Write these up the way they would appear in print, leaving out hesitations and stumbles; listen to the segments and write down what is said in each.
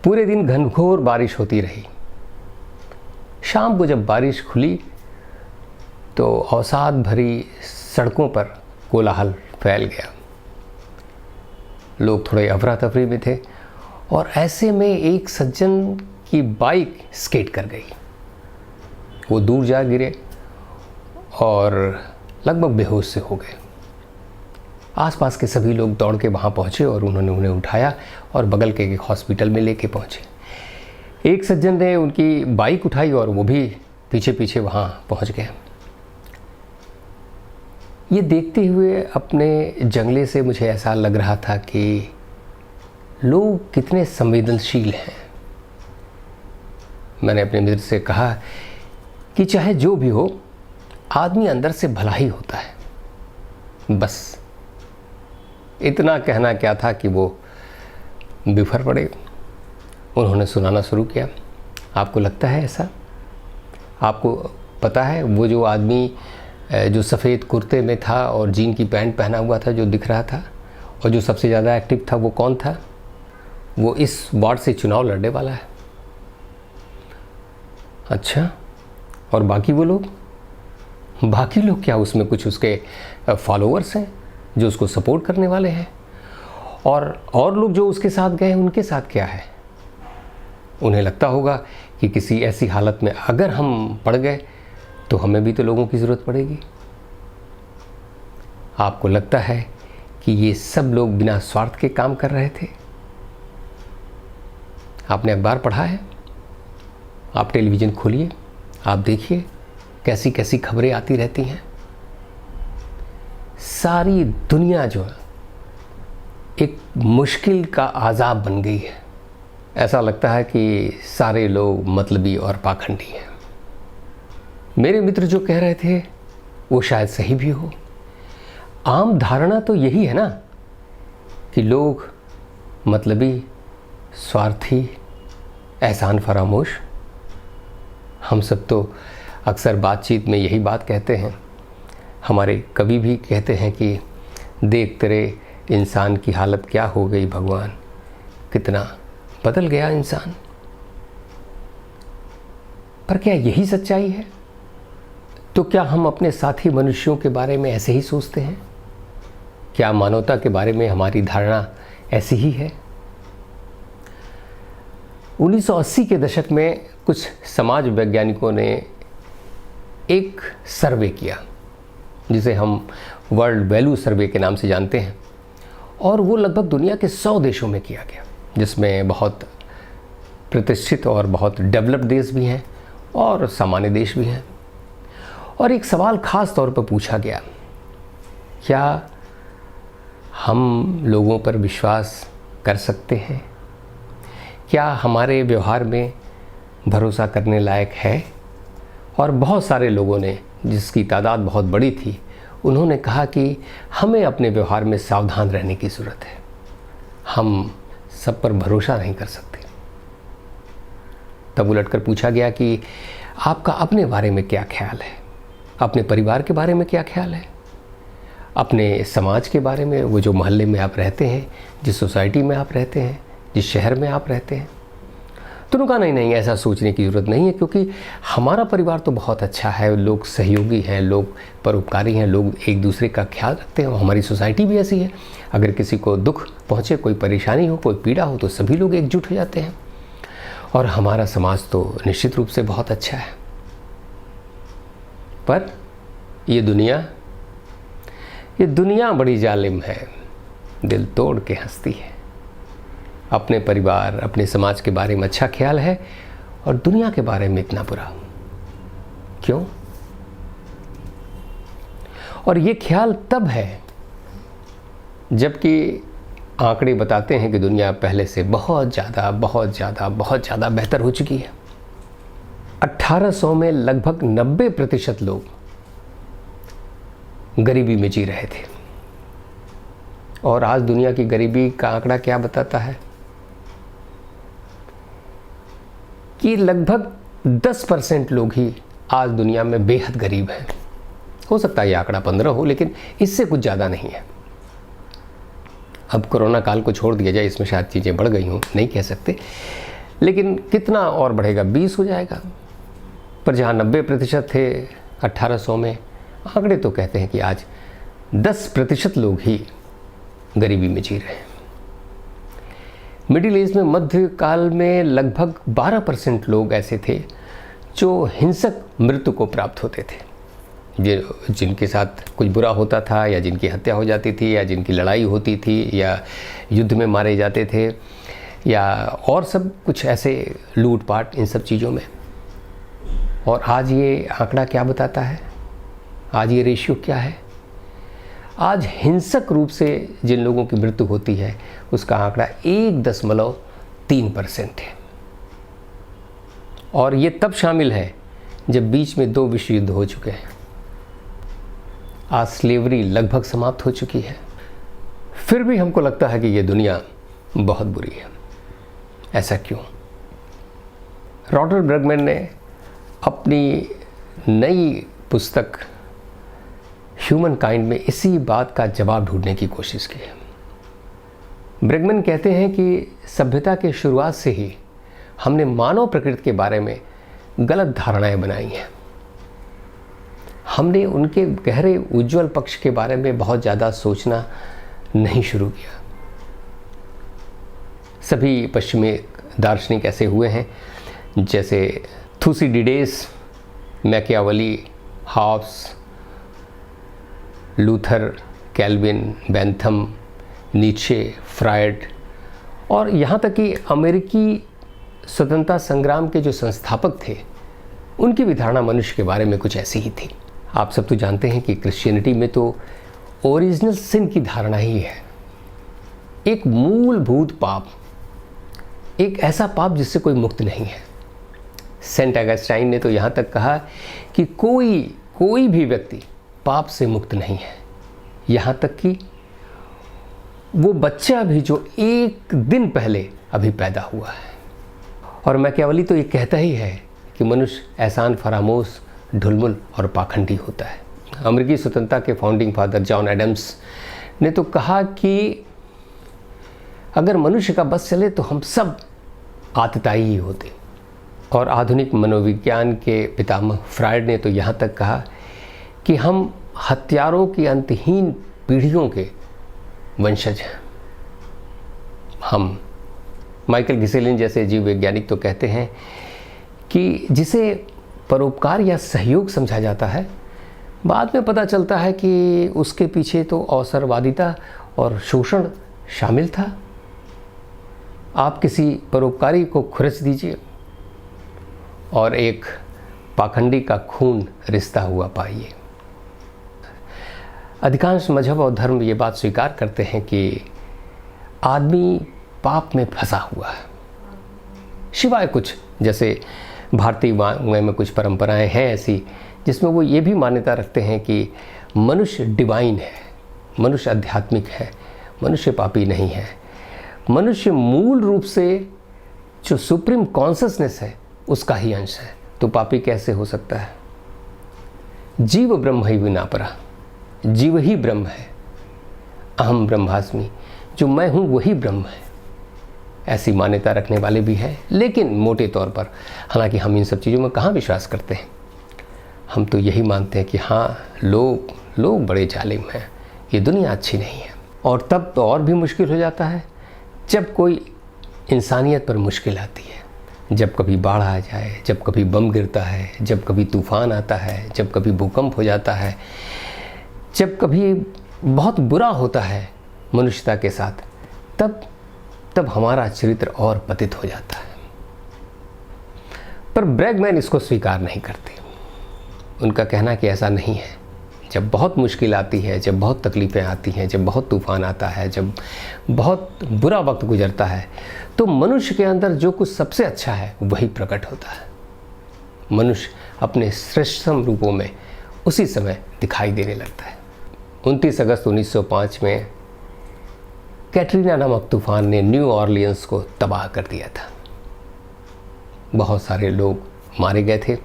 पूरे दिन घनघोर बारिश होती रही। शाम को जब बारिश खुली तो अवसाद भरी सड़कों पर कोलाहल फैल गया। लोग थोड़े अफरा तफरी में थे और ऐसे में एक सज्जन की बाइक स्केट कर गई। वो दूर जा गिरे और लगभग बेहोश से हो गए। आसपास के सभी लोग दौड़ के वहाँ पहुँचे और उन्होंने उन्हें उठाया और बगल के एक हॉस्पिटल में लेके पहुँचे। एक सज्जन ने उनकी बाइक उठाई और वो भी पीछे पीछे वहाँ पहुँच गए। ये देखते हुए अपने जंगले से मुझे ऐसा लग रहा था कि लोग कितने संवेदनशील हैं। मैंने अपने मित्र से कहा कि चाहे जो भी हो, आदमी अंदर से भला ही होता है। बस इतना कहना क्या था कि वो बिफर पड़े। उन्होंने सुनाना शुरू किया। आपको लगता है ऐसा? आपको पता है वो जो आदमी जो सफ़ेद कुर्ते में था और जीन की पैंट पहना हुआ था, जो दिख रहा था, और जो सबसे ज़्यादा एक्टिव था, वो कौन था? वो इस वार्ड से चुनाव लड़ने वाला है। अच्छा, और बाकी वो लोग? बाकी लोग क्या, उसमें कुछ उसके फॉलोअर्स हैं जो उसको सपोर्ट करने वाले हैं, और लोग जो उसके साथ गए हैं उनके साथ क्या है? उन्हें लगता होगा कि किसी ऐसी हालत में अगर हम पड़ गए तो हमें भी तो लोगों की ज़रूरत पड़ेगी। आपको लगता है कि ये सब लोग बिना स्वार्थ के काम कर रहे थे? आपने अखबार पढ़ा है? आप टेलीविज़न खोलिए, आप देखिए कैसी कैसी खबरें आती रहती हैं। सारी दुनिया जो है एक मुश्किल का आज़ाब बन गई है। ऐसा लगता है कि सारे लोग मतलबी और पाखंडी हैं। मेरे मित्र जो कह रहे थे वो शायद सही भी हो। आम धारणा तो यही है ना कि लोग मतलबी, स्वार्थी, एहसान फरामोश। हम सब तो अक्सर बातचीत में यही बात कहते हैं। हमारे कवि भी कहते हैं कि देख तेरे इंसान की हालत क्या हो गई भगवान, कितना बदल गया इंसान। पर क्या यही सच्चाई है? तो क्या हम अपने साथी मनुष्यों के बारे में ऐसे ही सोचते हैं? क्या मानवता के बारे में हमारी धारणा ऐसी ही है? 1980 के दशक में कुछ समाज वैज्ञानिकों ने एक सर्वे किया जिसे हम वर्ल्ड वैल्यू सर्वे के नाम से जानते हैं, और वो लगभग दुनिया के 100 देशों में किया गया, जिसमें बहुत प्रतिष्ठित और बहुत डेवलप्ड देश भी हैं और सामान्य देश भी हैं। और एक सवाल ख़ास तौर पर पूछा गया, क्या हम लोगों पर विश्वास कर सकते हैं? क्या हमारे व्यवहार में भरोसा करने लायक है? और बहुत सारे लोगों ने, जिसकी तादाद बहुत बड़ी थी, उन्होंने कहा कि हमें अपने व्यवहार में सावधान रहने की ज़रूरत है। हम सब पर भरोसा नहीं कर सकते। तब उलटकर पूछा गया कि आपका अपने बारे में क्या ख्याल है? अपने परिवार के बारे में क्या ख्याल है? अपने समाज के बारे में, वो जो मोहल्ले में आप रहते हैं, जिस सोसाइटी में आप रहते हैं, जिस शहर में आप रहते हैं? तो उन्होंने कहा नहीं, ऐसा सोचने की ज़रूरत नहीं है, क्योंकि हमारा परिवार तो बहुत अच्छा है, लोग सहयोगी हैं, लोग परोपकारी हैं, लोग एक दूसरे का ख्याल रखते हैं, और हमारी सोसाइटी भी ऐसी है। अगर किसी को दुख पहुँचे, कोई परेशानी हो, कोई पीड़ा हो, तो सभी लोग एकजुट हो जाते हैं, और हमारा समाज तो निश्चित रूप से बहुत अच्छा है। पर ये दुनिया बड़ी जालिम है, दिल तोड़ के हंसती है। अपने परिवार, अपने समाज के बारे में अच्छा ख्याल है और दुनिया के बारे में इतना बुरा क्यों? और ये ख्याल तब है जबकि आंकड़े बताते हैं कि दुनिया पहले से बहुत ज़्यादा बेहतर हो चुकी है। 1800 में लगभग 90% लोग गरीबी में जी रहे थे, और आज दुनिया की गरीबी का आंकड़ा क्या बताता है कि लगभग 10% लोग ही आज दुनिया में बेहद गरीब हैं। हो सकता है ये आंकड़ा 15 हो, लेकिन इससे कुछ ज़्यादा नहीं है। अब कोरोना काल को छोड़ दिया जाए, इसमें शायद चीज़ें बढ़ गई हों, नहीं कह सकते, लेकिन कितना और बढ़ेगा, 20 हो जाएगा। पर जहाँ 90% थे 1800 में, आंकड़े तो कहते हैं कि आज 10% लोग ही गरीबी में जी रहे हैं। मिडिल एज में, मध्यकाल में लगभग 12% लोग ऐसे थे जो हिंसक मृत्यु को प्राप्त होते थे, जिनके साथ कुछ बुरा होता था, या जिनकी हत्या हो जाती थी, या जिनकी लड़ाई होती थी, या युद्ध में मारे जाते थे, या और सब कुछ ऐसे लूटपाट, इन सब चीज़ों में। और आज ये आंकड़ा क्या बताता है, आज ये रेशियो क्या है? आज हिंसक रूप से जिन लोगों की मृत्यु होती है उसका आंकड़ा 1.3% है। और ये तब शामिल है जब बीच में 2 विश्व युद्ध हो चुके हैं। आज स्लेवरी लगभग समाप्त हो चुकी है। फिर भी हमको लगता है कि ये दुनिया बहुत बुरी है। ऐसा क्यों? रॉबर्ट ब्रैगमैन ने अपनी नई पुस्तक ह्यूमन काइंड में इसी बात का जवाब ढूंढने की कोशिश की है। ब्रैगमैन कहते हैं कि सभ्यता के शुरुआत से ही हमने मानव प्रकृति के बारे में गलत धारणाएं बनाई हैं। हमने उनके गहरे उज्जवल पक्ष के बारे में बहुत ज़्यादा सोचना नहीं शुरू किया। सभी पश्चिमी दार्शनिक ऐसे हुए हैं जैसे Thucydides, Machiavelli, Hobbes, Luther, Calvin, Bentham, Nietzsche, Freud, और यहाँ तक कि अमेरिकी स्वतंत्रता संग्राम के जो संस्थापक थे उनकी भी धारणा मनुष्य के बारे में कुछ ऐसी ही थी। आप सब तो जानते हैं कि क्रिश्चियनिटी में तो ओरिजिनल सिन की धारणा ही है, एक मूलभूत पाप, एक ऐसा पाप जिससे कोई मुक्त नहीं है। सेंट अगस्टाइन ने तो यहाँ तक कहा कि कोई भी व्यक्ति पाप से मुक्त नहीं है, यहाँ तक कि वो बच्चा भी जो 1 दिन पहले अभी पैदा हुआ है। और मैकियावेली तो ये कहता ही है कि मनुष्य एहसान फरामोश, ढुलमुल और पाखंडी होता है। अमेरिकी स्वतंत्रता के फाउंडिंग फादर जॉन एडम्स ने तो कहा कि अगर मनुष्य का बस चले तो हम सब आतताई ही होते। और आधुनिक मनोविज्ञान के पितामह फ्रायड ने तो यहाँ तक कहा कि हम हत्यारों की अंतहीन पीढ़ियों के वंशज हैं। हम माइकल घिसेलिन जैसे जीव वैज्ञानिक तो कहते हैं कि जिसे परोपकार या सहयोग समझा जाता है, बाद में पता चलता है कि उसके पीछे तो अवसरवादिता और शोषण शामिल था। आप किसी परोपकारी को खुरच दीजिए और एक पाखंडी का खून रिश्ता हुआ पाइए। अधिकांश मजहब और धर्म ये बात स्वीकार करते हैं कि आदमी पाप में फंसा हुआ है, सिवाय कुछ जैसे भारतीय में कुछ परंपराएं हैं ऐसी जिसमें वो ये भी मान्यता रखते हैं कि मनुष्य डिवाइन है, मनुष्य आध्यात्मिक है, मनुष्य पापी नहीं है। मनुष्य मूल रूप से जो सुप्रीम कॉन्शसनेस है उसका ही अंश है, तो पापी कैसे हो सकता है? जीव ब्रह्म ही विनापरा, जीव ही ब्रह्म है। अहम ब्रह्मास्मि, जो मैं हूँ वही ब्रह्म है। ऐसी मान्यता रखने वाले भी हैं, लेकिन मोटे तौर पर, हालांकि हम इन सब चीज़ों में कहाँ विश्वास करते हैं। हम तो यही मानते हैं कि हाँ, लोग बड़े जालिम हैं, ये दुनिया अच्छी नहीं है। और तब तो और भी मुश्किल हो जाता है जब कोई इंसानियत पर मुश्किल आती है, जब कभी बाढ़ आ जाए, जब कभी बम गिरता है, जब कभी तूफ़ान आता है, जब कभी भूकंप हो जाता है, जब कभी बहुत बुरा होता है मनुष्यता के साथ, तब हमारा चरित्र और पतित हो जाता है। पर ब्रैगमैन इसको स्वीकार नहीं करते। उनका कहना कि ऐसा नहीं है। जब बहुत मुश्किल आती है, जब बहुत तकलीफ़ें आती हैं, जब बहुत तूफ़ान आता है, जब बहुत बुरा वक्त गुजरता है, तो मनुष्य के अंदर जो कुछ सबसे अच्छा है वही प्रकट होता है। मनुष्य अपने श्रेष्ठतम रूपों में उसी समय दिखाई देने लगता है। 29 अगस्त 1905 में कैटरीना नामक तूफ़ान ने न्यू ऑरलियंस को तबाह कर दिया था। बहुत सारे लोग मारे गए थे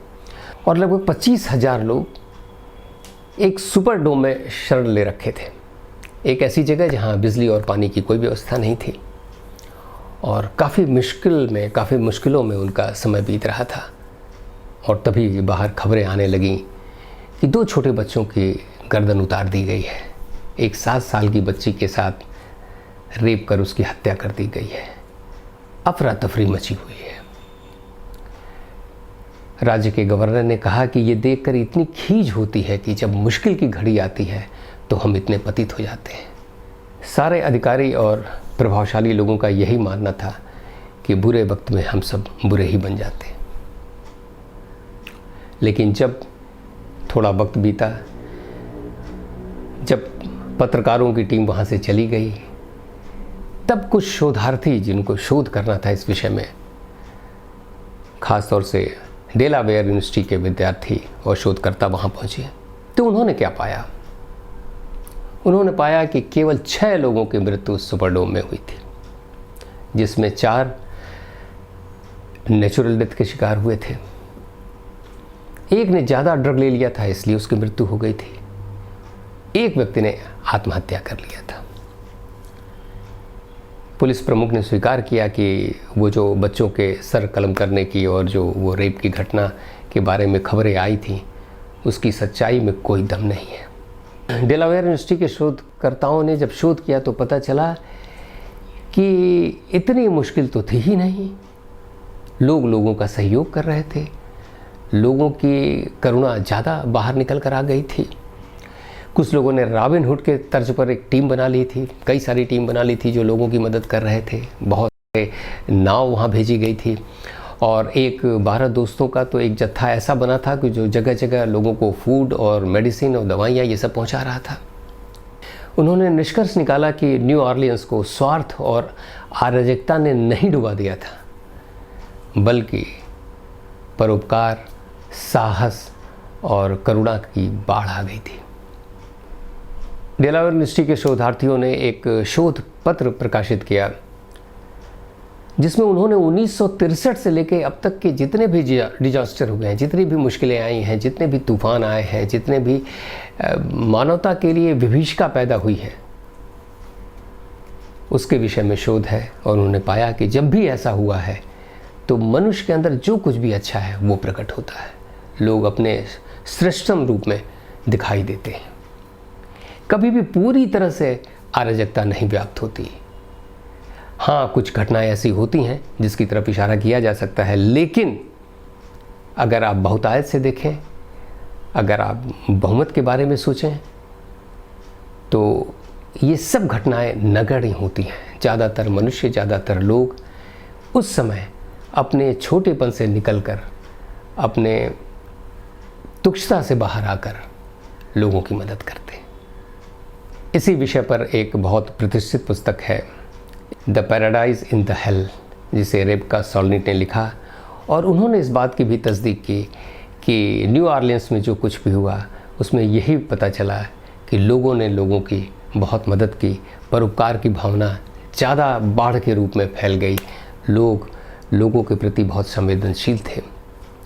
और लगभग 25,000 लोग एक सुपर डोम में शरण ले रखे थे, एक ऐसी जगह जहां बिजली और पानी की कोई व्यवस्था नहीं थी। और काफ़ी मुश्किलों में उनका समय बीत रहा था। और तभी बाहर खबरें आने लगीं कि 2 छोटे बच्चों की गर्दन उतार दी गई है। एक 7 साल की बच्ची के साथ रेप कर उसकी हत्या कर दी गई है। अफरा तफरी मची हुई है। राज्य के गवर्नर ने कहा कि ये देखकर इतनी खीज होती है कि जब मुश्किल की घड़ी आती है तो हम इतने पतित हो जाते हैं। सारे अधिकारी और प्रभावशाली लोगों का यही मानना था कि बुरे वक्त में हम सब बुरे ही बन जाते हैं। लेकिन जब थोड़ा वक्त बीता, जब पत्रकारों की टीम वहाँ से चली गई, तब कुछ शोधार्थी जिनको शोध करना था इस विषय में, ख़ास तौर से डेलावेयर यूनिवर्सिटी के विद्यार्थी और शोधकर्ता वहाँ पहुँचे। तो उन्होंने क्या पाया? उन्होंने पाया कि केवल 6 लोगों की मृत्यु सुपरडोम में हुई थी, जिसमें 4 नेचुरल डेथ के शिकार हुए थे। एक ने ज़्यादा ड्रग ले लिया था इसलिए उसकी मृत्यु हो गई थी। एक व्यक्ति ने आत्महत्या कर लिया था। पुलिस प्रमुख ने स्वीकार किया कि वो जो बच्चों के सर कलम करने की और जो वो रेप की घटना के बारे में खबरें आई थी, उसकी सच्चाई में कोई दम नहीं है। डेलावेयर यूनिवर्सिटी के शोधकर्ताओं ने जब शोध किया तो पता चला कि इतनी मुश्किल तो थी ही नहीं। लोग लोगों का सहयोग कर रहे थे। लोगों की करुणा ज़्यादा बाहर निकल कर आ गई थी। कुछ लोगों ने रॉबिन हुड के तर्ज पर एक टीम बना ली थी, कई सारी टीम बना ली थी जो लोगों की मदद कर रहे थे। बहुत सारे नाव वहाँ भेजी गई थी और एक 12 दोस्तों का तो एक जत्था ऐसा बना था कि जो जगह जगह लोगों को फूड और मेडिसिन और दवाइयाँ ये सब पहुँचा रहा था। उन्होंने निष्कर्ष निकाला कि न्यू ऑरलियंस को स्वार्थ और अराजकता ने नहीं डुबा दिया था, बल्कि परोपकार, साहस और करुणा की बाढ़ आ गई थी। डेलावेयर यूनिवर्सिटी के शोधार्थियों ने एक शोध पत्र प्रकाशित किया जिसमें उन्होंने 1963 से लेकर अब तक के जितने भी डिजास्टर हुए हैं, जितनी भी मुश्किलें आई हैं, जितने भी तूफान आए हैं, जितने भी मानवता के लिए विभीषिका पैदा हुई है, उसके विषय में शोध है। और उन्होंने पाया कि जब भी ऐसा हुआ है तो मनुष्य के अंदर जो कुछ भी अच्छा है वो प्रकट होता है। लोग अपने श्रेष्ठतम रूप में दिखाई देते हैं। कभी भी पूरी तरह से अराजकता नहीं व्याप्त होती। हाँ, कुछ घटनाएं ऐसी होती हैं जिसकी तरफ इशारा किया जा सकता है, लेकिन अगर आप बहुतायत से देखें, अगर आप बहुमत के बारे में सोचें, तो ये सब घटनाएं नगण्य होती हैं। ज़्यादातर मनुष्य, ज़्यादातर लोग उस समय अपने छोटेपन से निकलकर, अपने तुच्छता से बाहर आकर लोगों की मदद करते हैं। इसी विषय पर एक बहुत प्रतिष्ठित पुस्तक है, the paradise in the hell, जिसे रेबका सॉल्निट ने लिखा। और उन्होंने इस बात की भी तस्दीक की कि न्यू ऑरलियंस में जो कुछ भी हुआ उसमें यही पता चला कि लोगों ने लोगों की बहुत मदद की। परोपकार की भावना ज़्यादा बाढ़ के रूप में फैल गई। लोग लोगों के प्रति बहुत संवेदनशील थे।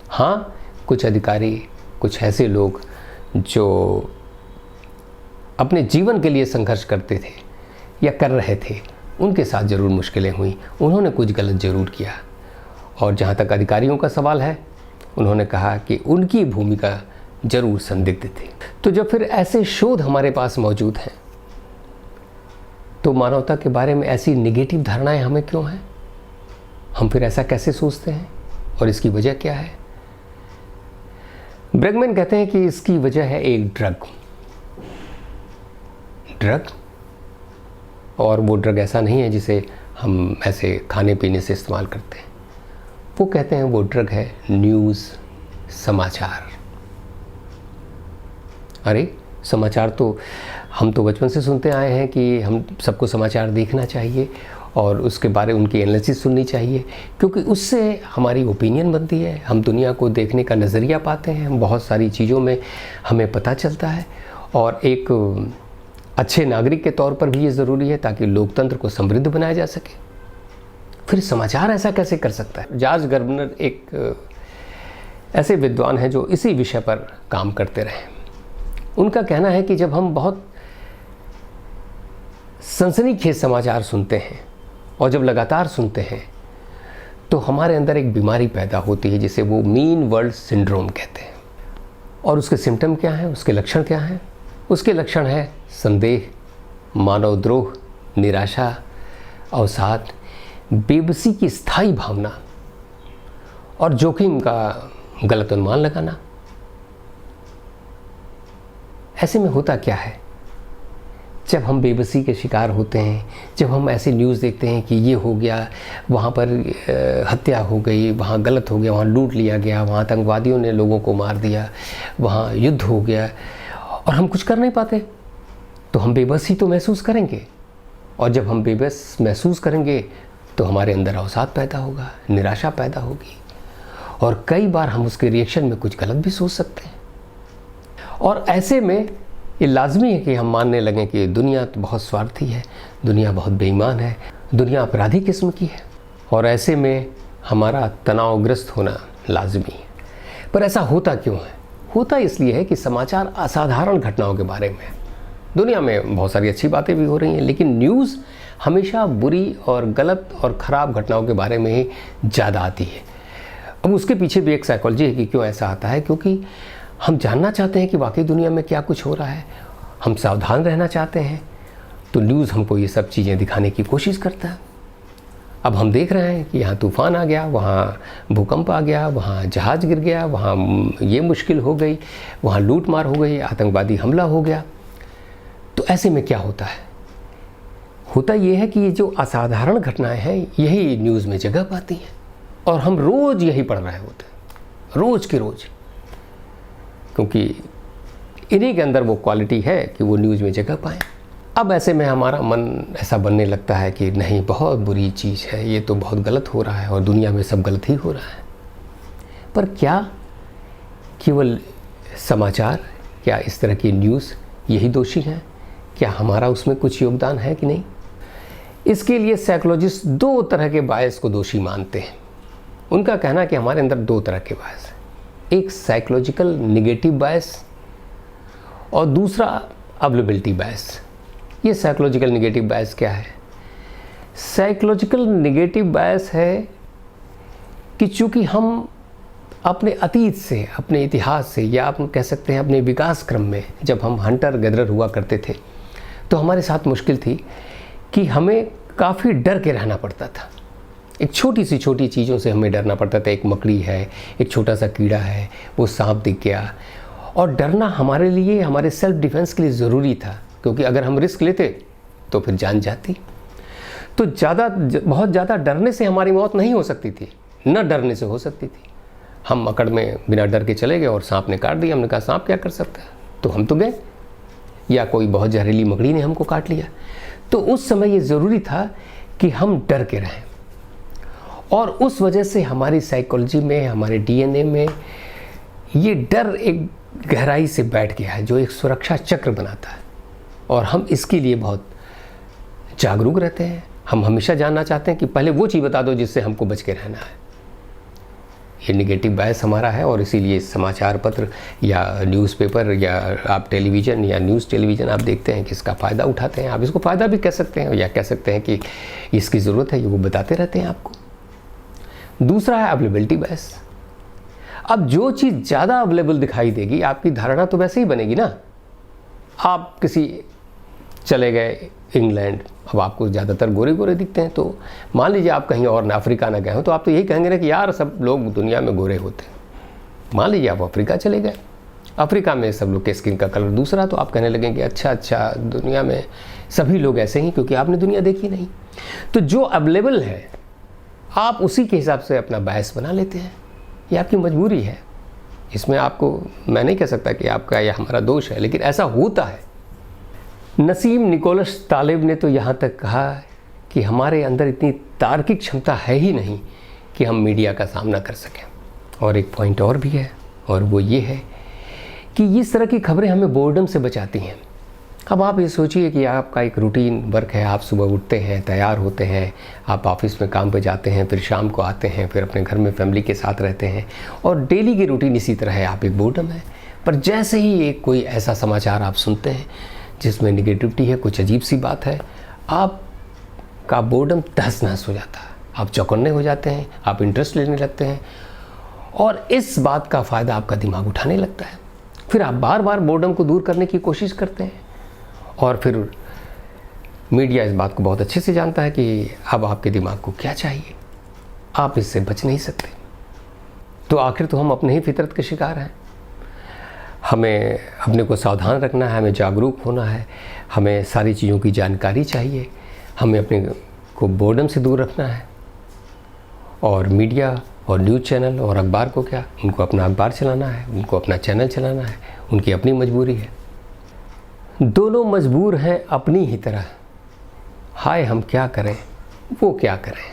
हाँ, कुछ अधिकारी, कुछ ऐसे लोग जो अपने जीवन के लिए संघर्ष करते थे या कर रहे थे, उनके साथ ज़रूर मुश्किलें हुई। उन्होंने कुछ गलत ज़रूर किया। और जहाँ तक अधिकारियों का सवाल है, उन्होंने कहा कि उनकी भूमिका ज़रूर संदिग्ध थी। तो जब फिर ऐसे शोध हमारे पास मौजूद हैं, तो मानवता के बारे में ऐसी नेगेटिव धारणाएं हमें क्यों हैं? हम फिर ऐसा कैसे सोचते हैं और इसकी वजह क्या है? ब्रेगमैन कहते हैं कि इसकी वजह है एक ड्रग। और वो ड्रग ऐसा नहीं है जिसे हम ऐसे खाने पीने से इस्तेमाल करते हैं। वो कहते हैं वो ड्रग है न्यूज़, समाचार। अरे समाचार तो हम तो बचपन से सुनते आए हैं कि हम सबको समाचार देखना चाहिए और उसके बारे उनकी एनालिसिस सुननी चाहिए, क्योंकि उससे हमारी ओपिनियन बनती है। हम दुनिया को देखने का नज़रिया पाते हैं, बहुत सारी चीज़ों में हमें पता चलता है। और एक अच्छे नागरिक के तौर पर भी ये ज़रूरी है ताकि लोकतंत्र को समृद्ध बनाया जा सके। फिर समाचार ऐसा कैसे कर सकता है? जॉर्ज गर्बनर एक ऐसे विद्वान हैं जो इसी विषय पर काम करते रहे। उनका कहना है कि जब हम बहुत सनसनीखेज समाचार सुनते हैं और जब लगातार सुनते हैं तो हमारे अंदर एक बीमारी पैदा होती है जिसे वो मीन वर्ल्ड सिंड्रोम कहते हैं। और उसके सिम्टम क्या हैं, उसके लक्षण क्या हैं? उसके लक्षण है संदेह, मानवद्रोह, निराशा, अवसाद, बेबसी की स्थायी भावना और जोखिम का गलत अनुमान लगाना। ऐसे में होता क्या है, जब हम बेबसी के शिकार होते हैं, जब हम ऐसे न्यूज़ देखते हैं कि ये हो गया, वहाँ पर हत्या हो गई, वहाँ गलत हो गया, वहाँ लूट लिया गया, वहाँ आतंकवादियों ने लोगों को मार दिया, वहाँ युद्ध हो गया और हम कुछ कर नहीं पाते, तो हम बेबसी तो महसूस करेंगे। और जब हम बेबस महसूस करेंगे तो हमारे अंदर अवसाद पैदा होगा, निराशा पैदा होगी और कई बार हम उसके रिएक्शन में कुछ गलत भी सोच सकते हैं। और ऐसे में ये लाजमी है कि हम मानने लगें कि दुनिया तो बहुत स्वार्थी है, दुनिया बहुत बेईमान है, दुनिया अपराधी किस्म की है और ऐसे में हमारा तनावग्रस्त होना लाजमी है। पर ऐसा होता क्यों है? होता इसलिए है कि समाचार असाधारण घटनाओं के बारे में, दुनिया में बहुत सारी अच्छी बातें भी हो रही हैं, लेकिन न्यूज़ हमेशा बुरी और गलत और ख़राब घटनाओं के बारे में ही ज़्यादा आती है। अब उसके पीछे भी एक साइकोलॉजी है कि क्यों ऐसा आता है, क्योंकि हम जानना चाहते हैं कि वाकई दुनिया में क्या कुछ हो रहा है, हम सावधान रहना चाहते हैं, तो न्यूज़ हमको ये सब चीज़ें दिखाने की कोशिश करता है। अब हम देख रहे हैं कि यहाँ तूफ़ान आ गया, वहाँ भूकंप आ गया, वहाँ जहाज़ गिर गया, वहाँ ये मुश्किल हो गई, वहाँ लूट मार हो गई, आतंकवादी हमला हो गया। तो ऐसे में क्या होता है? होता ये है कि ये जो असाधारण घटनाएं हैं यही न्यूज़ में जगह पाती हैं और हम रोज़ यही पढ़ रहे होते हैं, रोज़ की रोज़, क्योंकि इन्हीं के अंदर वो क्वालिटी है कि वो न्यूज़ में जगह पाएँ। अब ऐसे में हमारा मन ऐसा बनने लगता है कि नहीं, बहुत बुरी चीज़ है, ये तो बहुत गलत हो रहा है और दुनिया में सब गलत ही हो रहा है। पर क्या केवल समाचार, क्या इस तरह की न्यूज़ यही दोषी हैं? क्या हमारा उसमें कुछ योगदान है कि नहीं? इसके लिए साइकोलॉजिस्ट दो तरह के बायस को दोषी मानते हैं। उनका कहना है कि हमारे अंदर दो तरह के बायस हैं, एक साइकोलॉजिकल निगेटिव बायस और दूसरा अवेलेबिलिटी बायस। ये साइकोलॉजिकल निगेटिव बायस क्या है? साइकोलॉजिकल निगेटिव बायस है कि चूँकि हम अपने अतीत से, अपने इतिहास से, या आप कह सकते हैं अपने विकास क्रम में, जब हम हंटर गैदरर हुआ करते थे तो हमारे साथ मुश्किल थी कि हमें काफ़ी डर के रहना पड़ता था। एक छोटी सी छोटी चीज़ों से हमें डरना पड़ता था। एक मकड़ी है, एक छोटा सा कीड़ा है, वो सांप दिख गया, और डरना हमारे लिए, हमारे सेल्फ डिफेंस के लिए ज़रूरी था, क्योंकि अगर हम रिस्क लेते तो फिर जान जाती। तो बहुत ज़्यादा डरने से हमारी मौत नहीं हो सकती थी, न डरने से हो सकती थी। हम अकड़ में बिना डर के चले गए और सांप ने काट दिया, हमने कहा सांप क्या कर सकता है, तो हम तो गए, या कोई बहुत जहरीली मकड़ी ने हमको काट लिया। तो उस समय ये ज़रूरी था कि हम डर के रहें, और उस वजह से हमारी साइकोलॉजी में, हमारे डीएनए में ये डर एक गहराई से बैठ गया है, जो एक सुरक्षा चक्र बनाता है, और हम इसके लिए बहुत जागरूक रहते हैं। हम हमेशा जानना चाहते हैं कि पहले वो चीज़ बता दो जिससे हमको बच के रहना है। ये निगेटिव बायस हमारा है, और इसीलिए समाचार पत्र या न्यूज़पेपर या आप टेलीविज़न या न्यूज़ टेलीविज़न आप देखते हैं कि इसका फ़ायदा उठाते हैं। आप इसको फ़ायदा भी कह सकते हैं, या कह सकते हैं कि इसकी ज़रूरत है, ये वो बताते रहते हैं आपको। दूसरा है अवेलेबिलिटी बायस। अब जो चीज़ ज़्यादा अवेलेबल दिखाई देगी, आपकी धारणा तो वैसे ही बनेगी ना। आप किसी चले गए इंग्लैंड, अब आपको ज़्यादातर गोरे गोरे दिखते हैं, तो मान लीजिए आप कहीं और अफ्रीका ना गए हो, तो आप तो यही कहेंगे ना कि यार सब लोग दुनिया में गोरे होते हैं। मान लीजिए आप अफ्रीका चले गए, अफ्रीका में सब लोग के स्किन का कलर दूसरा, तो आप कहने लगेंगे अच्छा दुनिया में सभी लोग ऐसे ही, क्योंकि आपने दुनिया देखी नहीं। तो जो अवेलेबल है आप उसी के हिसाब से अपना बायस बना लेते हैं। ये आपकी मजबूरी है, इसमें आपको मैं नहीं कह सकता कि आपका या हमारा दोष है, लेकिन ऐसा होता है। नसीम निकोलस तालिब ने तो यहाँ तक कहा कि हमारे अंदर इतनी तार्किक क्षमता है ही नहीं कि हम मीडिया का सामना कर सकें। और एक पॉइंट और भी है, और वो ये है कि इस तरह की खबरें हमें बोर्डम से बचाती हैं। अब आप ये सोचिए कि आपका एक रूटीन वर्क है, आप सुबह उठते हैं, तैयार होते हैं, आप ऑफिस में काम पे जाते हैं, फिर शाम को आते हैं, फिर अपने घर में फैमिली के साथ रहते हैं, और डेली की रूटीन इसी तरह है। आप एक बोर्डम है, पर जैसे ही एक कोई ऐसा समाचार आप सुनते हैं जिसमें निगेटिविटी है, कुछ अजीब सी बात है, आप का बोर्डम तहस नहस हो जाता है। आप चौकन्ने हो जाते हैं, आप इंटरेस्ट लेने लगते हैं और इस बात का फ़ायदा आपका दिमाग उठाने लगता है। फिर आप बार बार बोर्डम को दूर करने की कोशिश करते हैं और फिर मीडिया इस बात को बहुत अच्छे से जानता है कि अब आपके दिमाग को क्या चाहिए, आप इससे बच नहीं सकते। तो आखिर तो हम अपने ही फितरत के शिकार हैं। हमें अपने को सावधान रखना है, हमें जागरूक होना है, हमें सारी चीज़ों की जानकारी चाहिए, हमें अपने को बोर्डम से दूर रखना है। और मीडिया और न्यूज़ चैनल और अखबार को क्या, उनको अपना अखबार चलाना है, उनको अपना चैनल चलाना है, उनकी अपनी मजबूरी है। दोनों मजबूर हैं अपनी ही तरह, हाय हम क्या करें वो क्या करें।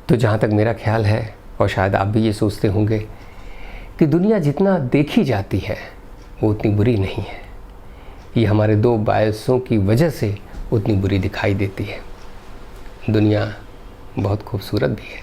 तो जहाँ तक मेरा ख्याल है, और शायद आप भी ये सोचते होंगे, कि दुनिया जितना देखी जाती है वो उतनी बुरी नहीं है। ये हमारे दो बायसों की वजह से उतनी बुरी दिखाई देती है। दुनिया बहुत खूबसूरत भी है।